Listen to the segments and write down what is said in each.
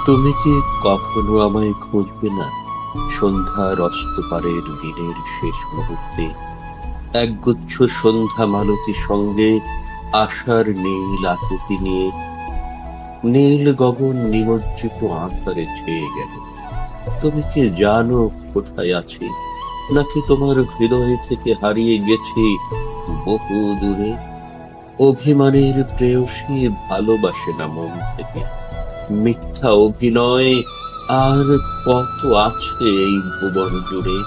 তুমি কি কখনো আমায় খুঁজবে না? সন্ধ্যার অস্তপারের দিনের শেষ মুহূর্তে একগুচ্ছ সন্ধ্যা মালতীর সঙ্গে আশার নীল আকুতি নিয়ে নীল গগন নিমজ্জিত আঁধারে ছেয়ে গেল। তুমি কি জানো কোথায় আছি? নাকি তোমার হৃদয় থেকে হারিয়ে গেছি বহু দূরে? অভিমানের প্রেয়সী ভালোবাসে না মন থেকে, মিথ্যা অভিনয় আর কত আছে এই ভুবন জুড়ে।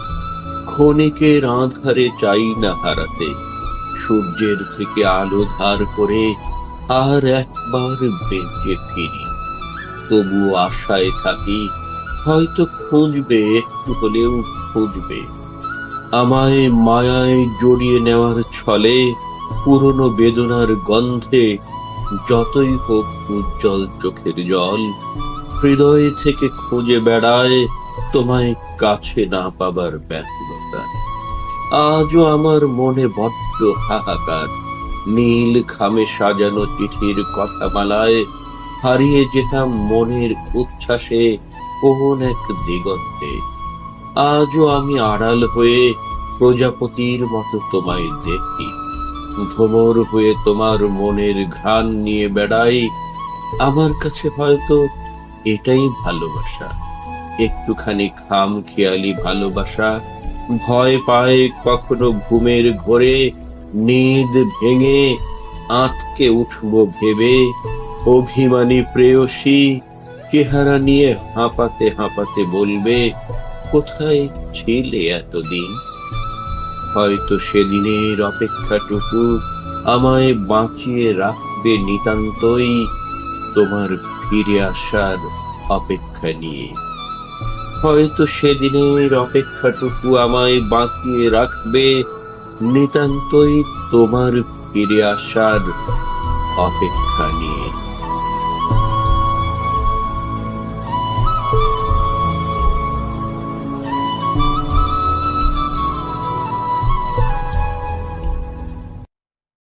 ক্ষণিকের আঁধারে চাই না হারাতে, সূর্যের থেকে আলো ধার করে আর একবার বেঁচে ফিরি। তবুও আশায় থাকি, হয়তো খুঁজবে, একটু হলেও খুঁজবে। আমায় মায়ায় জড়িয়ে নেওয়ার ছলে পুরনো বেদনার গন্ধে যতই হোক উজ্জ্বল চোখের জল, হৃদয় থেকে খুঁজে বেড়ায় তোমায় কাছে না পাবার ব্যাকুলতা। আজও আমার মনে বড্ড হাহাকার। নীল খামে সাজানো চিঠির কথামালায় হারিয়ে যেতাম মনের উচ্ছ্বাসে কোন এক দিগন্তে। আজও আমি আড়াল হয়ে প্রজাপতির মতো তোমায় দেখি, ভ্রমর হয়ে তোমার মনের ঘ্রাণ নিয়ে বেড়াই। আমার কাছে হয়তো এটাই ভালোবাসা, একটুখানি খাম খেয়ালি ভালোবাসা। ভয় পায় কখনো ঘুমের ঘোরে নিদ ভেঙে আঁতকে উঠব ভেবে। অভিমানী প্রেয়সী চেহারা নিয়ে হাঁপাতে হাঁপাতে বলবে, কোথায় ছিলে এতদিন? হয়তো সেদিনের অপেক্ষাটুকু আমায় বাঁচিয়ে রাখবে নিতান্তই তোমার ফিরে আসার অপেক্ষা নিয়ে। হয়তো সেদিনের অপেক্ষাটুকু আমায় বাঁচিয়ে রাখবে নিতান্তই তোমার ফিরে আসার অপেক্ষা নিয়ে।